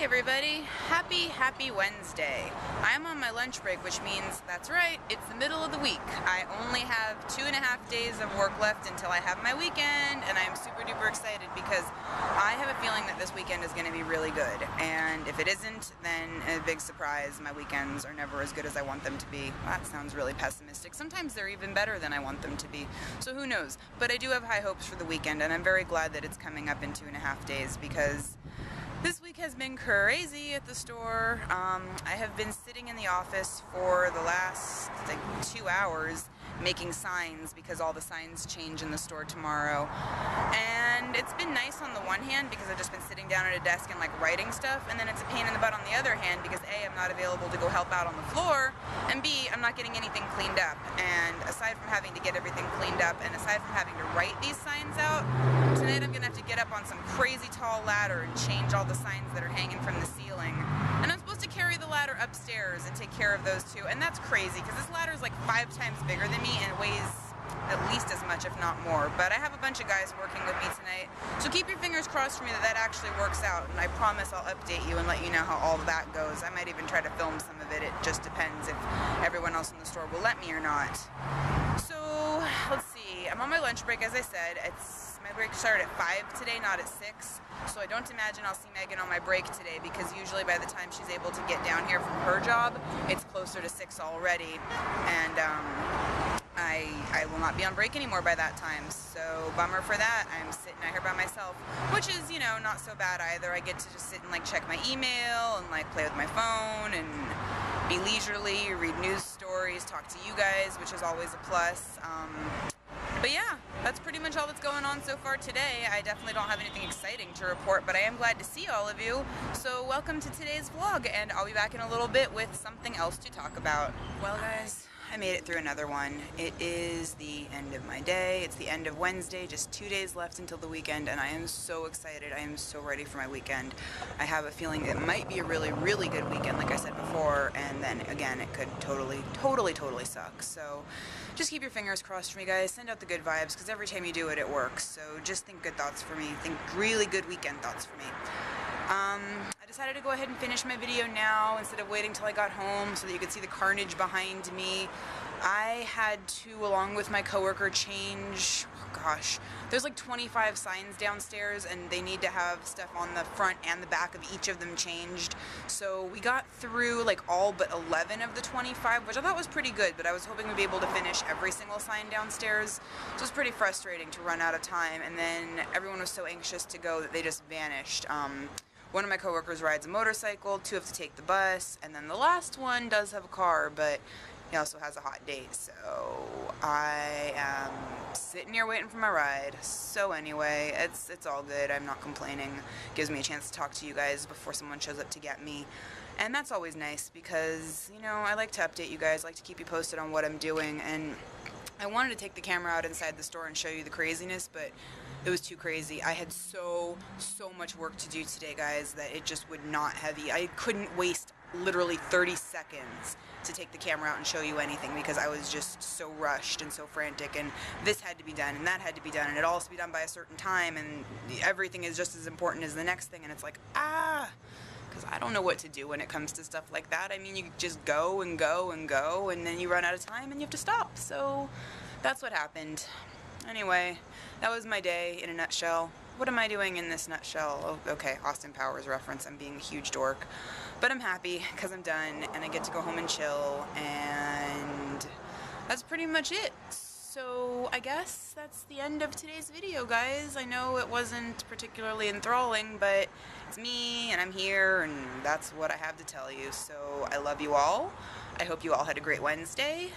everybody, happy Wednesday. I'm on my lunch break, which means, that's right, it's the middle of the week. I only have 2.5 days of work left until I have my weekend, and I'm super duper excited because I have a feeling that this weekend is going to be really good. And if it isn't, then a big surprise, my weekends are never as good as I want them to be. That sounds really pessimistic. Sometimes they're even better than I want them to be, so who knows. But I do have high hopes for the weekend, and I'm very glad that it's coming up in 2.5 days because this week has been crazy at the store. I have been sitting in the office for the last 2 hours making signs because all the signs change in the store tomorrow. And it's been nice on the one hand because I've just been sitting down at a desk and writing stuff, and then it's a pain in the butt on the other hand because A, I'm not available to go help out on the floor, and B, I'm not getting anything cleaned up. And aside from having to get everything cleaned up and aside from having to write these signs out, tonight I'm gonna have to get up on some crazy tall ladder and change all the signs that are hanging from the ceiling. And I'm supposed to carry the ladder upstairs and take care of those too, and that's crazy because this ladder is 5 times bigger than me and it weighs at least as much, if not more. But I have a bunch of guys working with me tonight, so keep your fingers crossed for me that that actually works out, and I promise I'll update you and let you know how all of that goes. I might even try to film some of it. It just depends if everyone else in the store will let me or not. So, let's see. I'm on my lunch break, as I said. My break started at 5 today, not at 6, so I don't imagine I'll see Megan on my break today because usually by the time she's able to get down here from her job, it's closer to 6 already, and I will not be on break anymore by that time, so bummer for that. I'm sitting out here by myself, which is, not so bad either. I get to just sit and check my email and play with my phone and be leisurely, read news stories, talk to you guys, which is always a plus. But yeah, that's pretty much all that's going on so far today. I definitely don't have anything exciting to report, but I am glad to see all of you. So welcome to today's vlog, and I'll be back in a little bit with something else to talk about. Well guys, I made it through another one. It is the end of my day. It's the end of Wednesday, just 2 days left until the weekend, and I am so excited. I am so ready for my weekend. I have a feeling it might be a really, really good weekend, like I said before, and then again, it could totally suck. So just keep your fingers crossed for me, guys. Send out the good vibes, because every time you do it, it works. So just think good thoughts for me. Think really good weekend thoughts for me. I decided to go ahead and finish my video now instead of waiting till I got home so that you could see the carnage behind me. I had to, along with my coworker, change, there's 25 signs downstairs and they need to have stuff on the front and the back of each of them changed. So we got through all but 11 of the 25, which I thought was pretty good, but I was hoping we'd be able to finish every single sign downstairs. So it was pretty frustrating to run out of time, and then everyone was so anxious to go that they just vanished. One of my coworkers rides a motorcycle, 2 have to take the bus, and then the last one does have a car, but he also has a hot date, so I am sitting here waiting for my ride. So anyway, it's all good. I'm not complaining. Gives me a chance to talk to you guys before someone shows up to get me. And that's always nice because, I like to update you guys, I like to keep you posted on what I'm doing, and I wanted to take the camera out inside the store and show you the craziness, but it was too crazy. I had so much work to do today, guys, that it just would not heavy. I couldn't waste literally 30 seconds to take the camera out and show you anything because I was just so rushed and so frantic, and this had to be done and that had to be done and it all has to be done by a certain time, and everything is just as important as the next thing, and it's because I don't know what to do when it comes to stuff like that. I mean, you just go and go and go, and then you run out of time and you have to stop. So that's what happened. Anyway, that was my day in a nutshell. What am I doing in this nutshell? Oh, okay, Austin Powers reference. I'm being a huge dork. But I'm happy because I'm done and I get to go home and chill, and that's pretty much it. So I guess that's the end of today's video, guys. I know it wasn't particularly enthralling, but it's me and I'm here and that's what I have to tell you. So I love you all. I hope you all had a great Wednesday.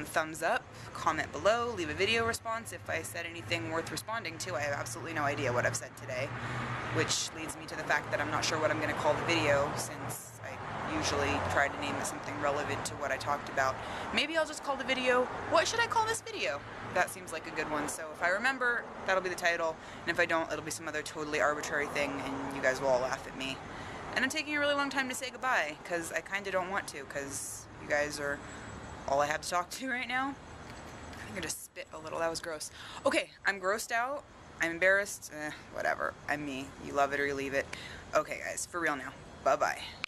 Thumbs up, comment below, leave a video response if I said anything worth responding to. I have absolutely no idea what I've said today, which leads me to the fact that I'm not sure what I'm going to call the video since I usually try to name it something relevant to what I talked about. Maybe I'll just call the video, what should I call this video? That seems like a good one. So if I remember, that'll be the title, and if I don't, it'll be some other totally arbitrary thing and you guys will all laugh at me. And I'm taking a really long time to say goodbye because I kind of don't want to, because you guys are all I have to talk to right now. I think I just spit a little. That was gross. Okay, I'm grossed out. I'm embarrassed. Whatever. I'm me. You love it or you leave it. Okay, guys, for real now. Bye-bye.